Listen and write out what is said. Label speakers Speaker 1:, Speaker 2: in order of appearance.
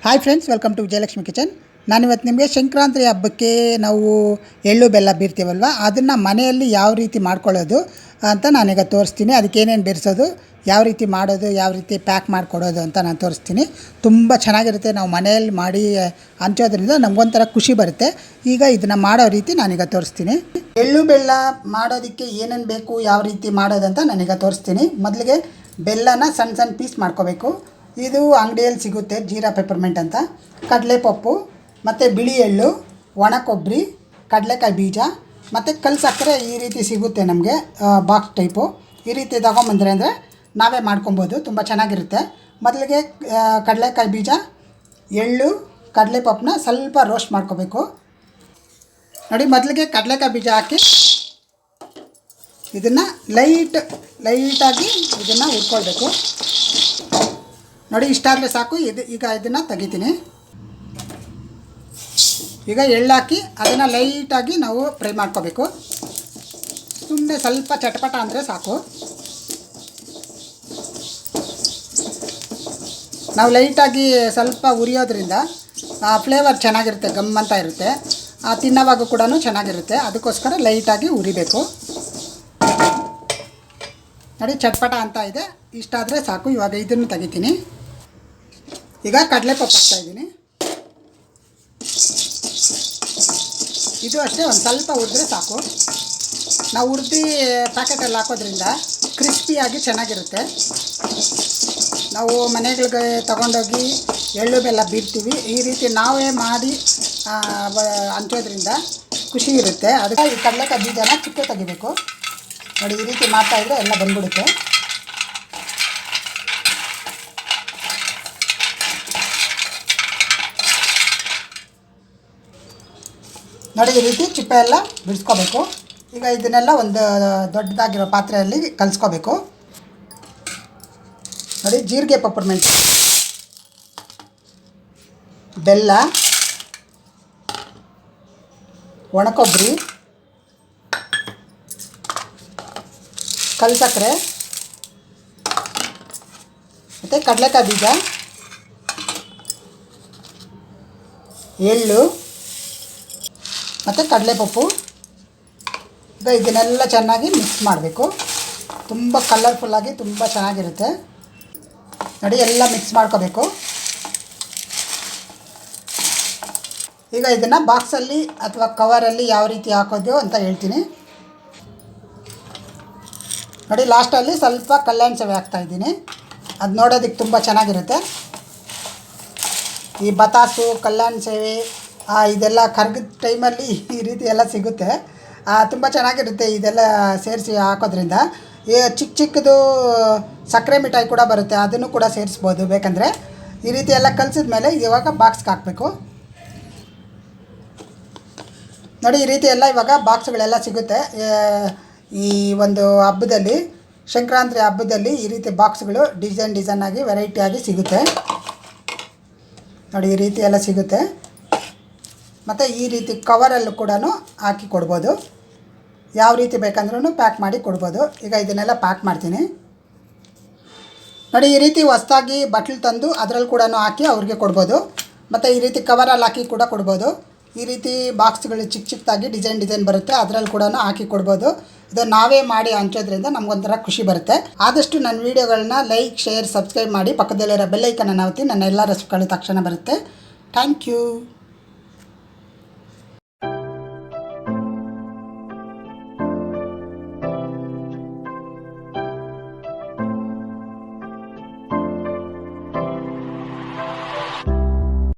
Speaker 1: Hi friends, welcome to Vijayalakshmi kitchen. ನಾನಿವತ್ತು ನಿಮಗೆ ಸಂಕ್ರಾಂತಿ ಹಬ್ಬಕ್ಕೆ ನಾವು ಎಳ್ಳು ಬೆಲ್ಲ ಬೀರ್ತೀವಲ್ವ, ಅದನ್ನು ಮನೆಯಲ್ಲಿ ಯಾವ ರೀತಿ ಮಾಡ್ಕೊಳ್ಳೋದು ಅಂತ ನಾನೀಗ ತೋರಿಸ್ತೀನಿ. ಅದಕ್ಕೇನೇನು ಬೆರೆಸೋದು, ಯಾವ ರೀತಿ ಮಾಡೋದು, ಯಾವ ರೀತಿ ಪ್ಯಾಕ್ ಮಾಡಿಕೊಡೋದು ಅಂತ ನಾನು ತೋರಿಸ್ತೀನಿ. ತುಂಬ ಚೆನ್ನಾಗಿರುತ್ತೆ. ನಾವು ಮನೆಯಲ್ಲಿ ಮಾಡಿ ಹಂಚೋದ್ರಿಂದ ನಮಗೊಂಥರ ಖುಷಿ ಬರುತ್ತೆ. ಈಗ ಇದನ್ನು ಮಾಡೋ ರೀತಿ ನಾನೀಗ ತೋರಿಸ್ತೀನಿ. ಎಳ್ಳು ಬೆಲ್ಲ ಮಾಡೋದಕ್ಕೆ ಏನೇನು ಬೇಕು, ಯಾವ ರೀತಿ ಮಾಡೋದಂತ ನಾನೀಗ ತೋರಿಸ್ತೀನಿ. ಮೊದಲಿಗೆ ಬೆಲ್ಲನ ಸಣ್ಣ ಸಣ್ಣ ಪೀಸ್ ಮಾಡ್ಕೋಬೇಕು. ಇದು ಅಂಗಡಿಯಲ್ಲಿ ಸಿಗುತ್ತೆ, ಜೀರಾ ಪೆಪ್ಪರ್ಮೆಂಟ್ ಅಂತ. ಕಡಲೆಪಪ್ಪು ಮತ್ತು ಬಿಳಿ ಎಳ್ಳು, ಒಣ ಕೊಬ್ಬರಿ, ಕಡಲೆಕಾಯಿ ಬೀಜ ಮತ್ತು ಕಲ್ಲು ಸಕ್ಕರೆ ಈ ರೀತಿ ಸಿಗುತ್ತೆ ನಮಗೆ, ಬಾಕ್ಸ್ ಟೈಪು. ಈ ರೀತಿ ತಗೊಂಬಂದರೆ ಅಂದರೆ ನಾವೇ ಮಾಡ್ಕೊಬೋದು, ತುಂಬ ಚೆನ್ನಾಗಿರುತ್ತೆ. ಮೊದಲಿಗೆ ಕಡಲೆಕಾಯಿ ಬೀಜ, ಎಳ್ಳು, ಕಡಲೆಪಪ್ಪನ್ನ ಸ್ವಲ್ಪ ರೋಸ್ಟ್ ಮಾಡ್ಕೋಬೇಕು. ನೋಡಿ, ಮೊದಲಿಗೆ ಕಡಲೆಕಾಯಿ ಬೀಜ ಹಾಕಿ ಇದನ್ನು ಲೈಟಾಗಿ ಇದನ್ನು ಹುರ್ಕೊಳ್ಬೇಕು. ನೋಡಿ, ಇಷ್ಟಾದರೆ ಸಾಕು. ಈಗ ಇದನ್ನು ತೆಗಿತೀನಿ. ಈಗ ಎಳ್ಳಾಕಿ ಅದನ್ನು ಲೈಟಾಗಿ ನಾವು ಫ್ರೈ ಮಾಡ್ಕೋಬೇಕು. ಸುಮ್ಮನೆ ಸ್ವಲ್ಪ ಚಟಪಟ ಅಂದರೆ ಸಾಕು. ನಾವು ಲೈಟಾಗಿ ಸ್ವಲ್ಪ ಉರಿಯೋದ್ರಿಂದ ಫ್ಲೇವರ್ ಚೆನ್ನಾಗಿರುತ್ತೆ, ಗಮ್ಮಂತ ಇರುತ್ತೆ. ತಿನ್ನೋವಾಗ ಕೂಡ ಚೆನ್ನಾಗಿರುತ್ತೆ. ಅದಕ್ಕೋಸ್ಕರ ಲೈಟಾಗಿ ಉರಿಬೇಕು. ನೋಡಿ, ಚಟ್ಪಟ ಅಂತ ಇದೆ. ಇಷ್ಟಾದರೆ ಸಾಕು. ಇವಾಗ ಇದನ್ನು ತೆಗಿತೀನಿ. ಈಗ ಕಡಲೆಪಪ್ಪು ಹಾಕ್ತಾಯಿದ್ದೀನಿ. ಇದು ಅಷ್ಟೇ, ಒಂದು ಸ್ವಲ್ಪ ಹುರಿದ್ರೆ ಸಾಕು. ನಾವು ಹುರಿದು ಪ್ಯಾಕೆಟಲ್ಲಿ ಹಾಕೋದ್ರಿಂದ ಕ್ರಿಸ್ಪಿಯಾಗಿ ಚೆನ್ನಾಗಿರುತ್ತೆ. ನಾವು ಮನೆಗಳಿಗೆ ತಗೊಂಡೋಗಿ ಎಳ್ಳು ಬೆಲ್ಲ ಬೀರ್ತೀವಿ. ಈ ರೀತಿ ನಾವೇ ಮಾಡಿ ಹಂಚೋದ್ರಿಂದ ಖುಷಿ ಇರುತ್ತೆ. ಅದಕ್ಕೆ ಈ ಕಡಲೆಕಾಯಿ ಬೀಜನ ಚಿಕ್ಕ ತೆಗಿಬೇಕು. ನೋಡಿ, ಈ ರೀತಿ ಮಾಡ್ತಾಯಿದ್ರೆ ಎಲ್ಲ ಬಂದ್ಬಿಡುತ್ತೆ. ನೋಡಿ, ಈ ರೀತಿ ಚಿಪ್ಪೆ ಎಲ್ಲ ಬಿಡಿಸ್ಕೋಬೇಕು. ಈಗ ಇದನ್ನೆಲ್ಲ ಒಂದು ದೊಡ್ಡದಾಗಿರೋ ಪಾತ್ರೆಯಲ್ಲಿ ಕಲಿಸ್ಕೋಬೇಕು. ನೋಡಿ, ಜೀರಿಗೆ ಪೆಪ್ಪರ್ಮೆಂಟ್, ಬೆಲ್ಲ, ಒಣಕೊಬ್ಬರಿ, ಕಲ್ಲು ಸಕ್ಕರೆ ಮತ್ತು ಕಡಲೆಕಾಯಿ ಬೀಜ, ಎಳ್ಳು ಮತ್ತು ಕಡಲೆಪಪ್ಪು. ಈಗ ಇದನ್ನೆಲ್ಲ ಚೆನ್ನಾಗಿ ಮಿಕ್ಸ್ ಮಾಡಬೇಕು. ತುಂಬ ಕಲರ್ಫುಲ್ಲಾಗಿ ತುಂಬ ಚೆನ್ನಾಗಿರುತ್ತೆ. ನೋಡಿ, ಎಲ್ಲ ಮಿಕ್ಸ್ ಮಾಡ್ಕೋಬೇಕು. ಈಗ ಇದನ್ನು ಬಾಕ್ಸಲ್ಲಿ ಅಥವಾ ಕವರಲ್ಲಿ ಯಾವ ರೀತಿ ಹಾಕೋದು ಅಂತ ಹೇಳ್ತೀನಿ. ನೋಡಿ, ಲಾಸ್ಟಲ್ಲಿ ಸ್ವಲ್ಪ ಕಲ್ಯಾಣ ಸೇವೆ ಹಾಕ್ತಾಯಿದ್ದೀನಿ. ಅದು ನೋಡೋದಕ್ಕೆ ತುಂಬ ಚೆನ್ನಾಗಿರುತ್ತೆ. ಈ ಬತಾಸು, ಕಲ್ಯಾಣ ಸೇವೆ ಇದೆಲ್ಲ ಕರ್ಗದ ಟೈಮಲ್ಲಿ ಈ ರೀತಿ ಎಲ್ಲ ಸಿಗುತ್ತೆ. ತುಂಬ ಚೆನ್ನಾಗಿರುತ್ತೆ. ಇದೆಲ್ಲ ಸೇರಿಸಿ ಹಾಕೋದ್ರಿಂದ ಚಿಕ್ಕ ಚಿಕ್ಕದು ಸಕ್ಕರೆ ಮಿಠಾಯಿ ಕೂಡ ಬರುತ್ತೆ, ಅದನ್ನು ಕೂಡ ಸೇರಿಸ್ಬೋದು ಬೇಕಂದರೆ. ಈ ರೀತಿ ಎಲ್ಲ ಕಲಿಸಿದ ಮೇಲೆ ಇವಾಗ ಬಾಕ್ಸ್ಗೆ ಹಾಕಬೇಕು. ನೋಡಿ, ಈ ರೀತಿ ಎಲ್ಲ ಇವಾಗ ಬಾಕ್ಸ್ಗಳೆಲ್ಲ ಸಿಗುತ್ತೆ. ಈ ಒಂದು ಹಬ್ಬದಲ್ಲಿ, ಸಂಕ್ರಾಂತಿ ಹಬ್ಬದಲ್ಲಿ ಈ ರೀತಿ ಬಾಕ್ಸ್ಗಳು ಡಿಸೈನ್ ಆಗಿ ವೆರೈಟಿಯಾಗಿ ಸಿಗುತ್ತೆ. ನೋಡಿ, ಈ ರೀತಿ ಎಲ್ಲ ಸಿಗುತ್ತೆ. ಮತ್ತು ಈ ರೀತಿ ಕವರಲ್ಲೂ ಕೂಡ ಹಾಕಿ ಕೊಡ್ಬೋದು. ಯಾವ ರೀತಿ ಬೇಕಂದ್ರೂ ಪ್ಯಾಕ್ ಮಾಡಿ ಕೊಡ್ಬೋದು. ಈಗ ಇದನ್ನೆಲ್ಲ ಪ್ಯಾಕ್ ಮಾಡ್ತೀನಿ. ನೋಡಿ, ಈ ರೀತಿ ಹೊಸ್ದಾಗಿ ಬಟ್ಲು ತಂದು ಅದರಲ್ಲಿ ಕೂಡ ಹಾಕಿ ಅವ್ರಿಗೆ ಕೊಡ್ಬೋದು. ಮತ್ತು ಈ ರೀತಿ ಕವರಲ್ಲಿ ಹಾಕಿ ಕೂಡ ಕೊಡ್ಬೋದು. ಈ ರೀತಿ ಬಾಕ್ಸ್ಗಳು ಚಿಕ್ಕ ಚಿಕ್ಕದಾಗಿ ಡಿಸೈನ್ ಬರುತ್ತೆ, ಅದರಲ್ಲಿ ಕೂಡ ಹಾಕಿ ಕೊಡ್ಬೋದು. ಇದು ನಾವೇ ಮಾಡಿ ಹಂಚೋದ್ರಿಂದ ನಮಗೊಂಥರ ಖುಷಿ ಬರುತ್ತೆ. ಆದಷ್ಟು ನನ್ನ ವೀಡಿಯೋಗಳನ್ನ ಲೈಕ್, ಶೇರ್, ಸಬ್ಸ್ಕ್ರೈಬ್ ಮಾಡಿ. ಪಕ್ಕದಲ್ಲಿರೋ ಬೆಲ್ ಐಕನ್ನ ಒತ್ತಿ ನನ್ನ ಎಲ್ಲ ರೆಸಿಪಿಗಳು ತಕ್ಷಣ ಬರುತ್ತೆ. Thank you.